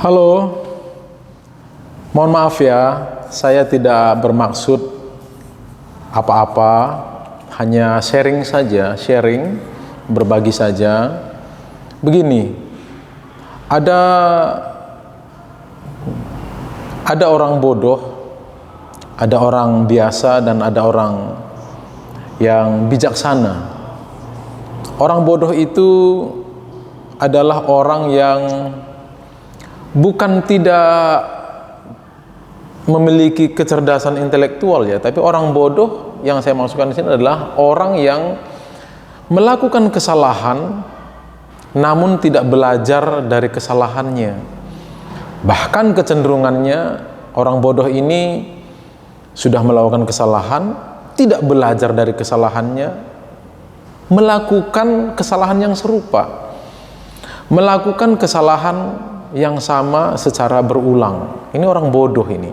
Halo, mohon maaf ya, saya tidak bermaksud apa-apa, hanya sharing saja, berbagi saja. Begini, ada orang bodoh, ada orang biasa, dan ada orang yang bijaksana. Orang bodoh itu adalah orang yang bukan tidak memiliki kecerdasan intelektual ya, tapi orang bodoh yang saya maksudkan di sini adalah orang yang melakukan kesalahan namun tidak belajar dari kesalahannya. Bahkan kecenderungannya orang bodoh ini sudah melakukan kesalahan, tidak belajar dari kesalahannya, melakukan kesalahan yang serupa, melakukan kesalahan yang sama secara berulang. Ini orang bodoh ini.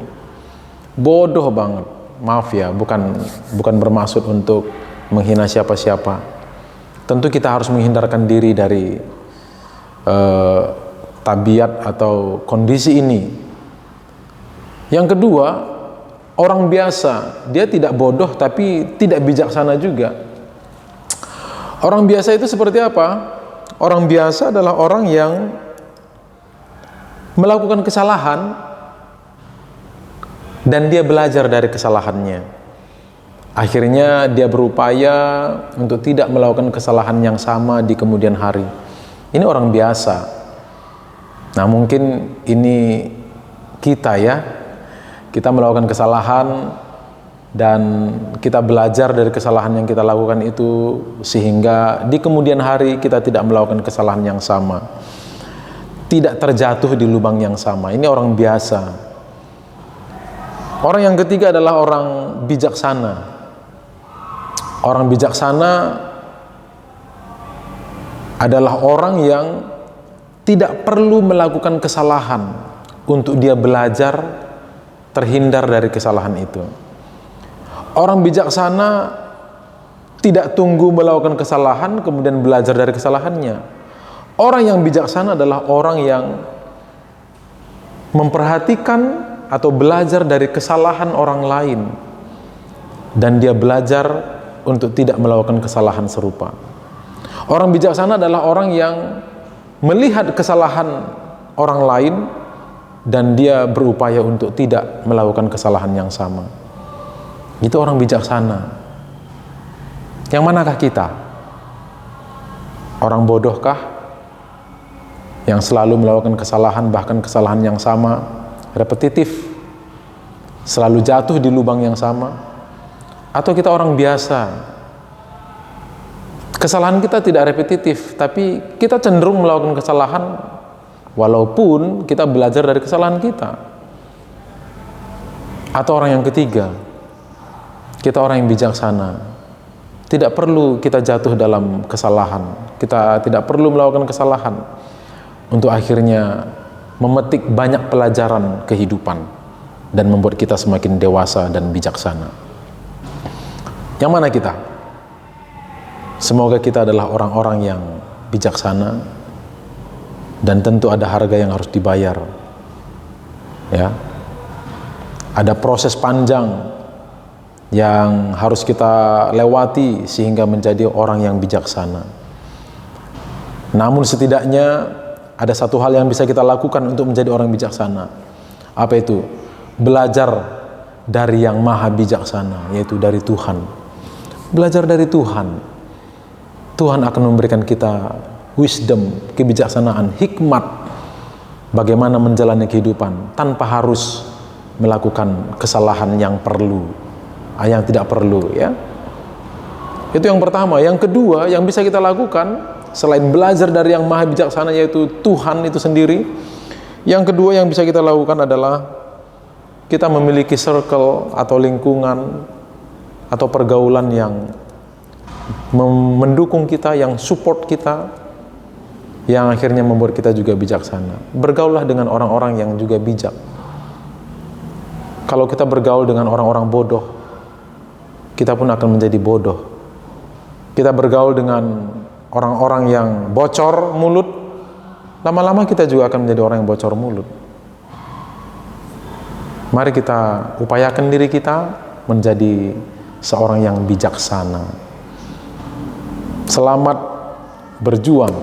Bodoh banget. Maaf ya, bukan bermaksud untuk menghina siapa-siapa. Tentu kita harus menghindarkan diri dari tabiat atau kondisi ini. Yang kedua, orang biasa, dia tidak bodoh tapi tidak bijaksana juga. Orang biasa itu seperti apa? Orang biasa adalah orang yang melakukan kesalahan dan dia belajar dari kesalahannya. Akhirnya dia berupaya untuk tidak melakukan kesalahan yang sama di kemudian hari. Ini orang biasa. Nah, mungkin ini kita ya, kita melakukan kesalahan dan kita belajar dari kesalahan yang kita lakukan itu sehingga di kemudian hari kita tidak melakukan kesalahan yang sama, tidak terjatuh di lubang yang sama. Ini orang biasa. Orang yang ketiga adalah orang bijaksana. Orang bijaksana adalah orang yang tidak perlu melakukan kesalahan untuk dia belajar terhindar dari kesalahan itu. Orang bijaksana tidak tunggu melakukan kesalahan kemudian belajar dari kesalahannya. Orang yang bijaksana adalah orang yang memperhatikan atau belajar dari kesalahan orang lain dan dia belajar untuk tidak melakukan kesalahan serupa. Orang bijaksana adalah orang yang melihat kesalahan orang lain dan dia berupaya untuk tidak melakukan kesalahan yang sama. Itu orang bijaksana. Yang manakah kita? Orang bodohkah? Yang selalu melakukan kesalahan, bahkan kesalahan yang sama, repetitif, selalu jatuh di lubang yang sama? Atau kita orang biasa, kesalahan kita tidak repetitif, tapi kita cenderung melakukan kesalahan walaupun kita belajar dari kesalahan kita? Atau orang yang ketiga, kita orang yang bijaksana, tidak perlu kita jatuh dalam kesalahan, kita tidak perlu melakukan kesalahan untuk akhirnya memetik banyak pelajaran kehidupan dan membuat kita semakin dewasa dan bijaksana. Yang mana kita? Semoga kita adalah orang-orang yang bijaksana dan tentu ada harga yang harus dibayar. Ya. Ada proses panjang yang harus kita lewati sehingga menjadi orang yang bijaksana. Namun setidaknya ada satu hal yang bisa kita lakukan untuk menjadi orang bijaksana. Apa itu? Belajar dari yang maha bijaksana, yaitu dari Tuhan. Belajar dari Tuhan. Tuhan akan memberikan kita wisdom, kebijaksanaan, hikmat bagaimana menjalani kehidupan tanpa harus melakukan kesalahan yang yang tidak perlu ya. Itu yang pertama. Yang kedua yang bisa kita lakukan selain belajar dari yang maha bijaksana yaitu Tuhan itu sendiri, yang kedua yang bisa kita lakukan adalah kita memiliki circle atau lingkungan atau pergaulan yang mendukung kita, yang support kita, yang akhirnya membuat kita juga bijaksana. Bergaullah dengan orang-orang yang juga bijak. Kalau kita bergaul dengan orang-orang bodoh, kita pun akan menjadi bodoh. Kita bergaul dengan orang-orang yang bocor mulut, lama-lama kita juga akan menjadi orang yang bocor mulut. Mari kita upayakan diri kita menjadi seorang yang bijaksana. Selamat berjuang.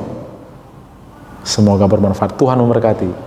Semoga bermanfaat. Tuhan memberkati.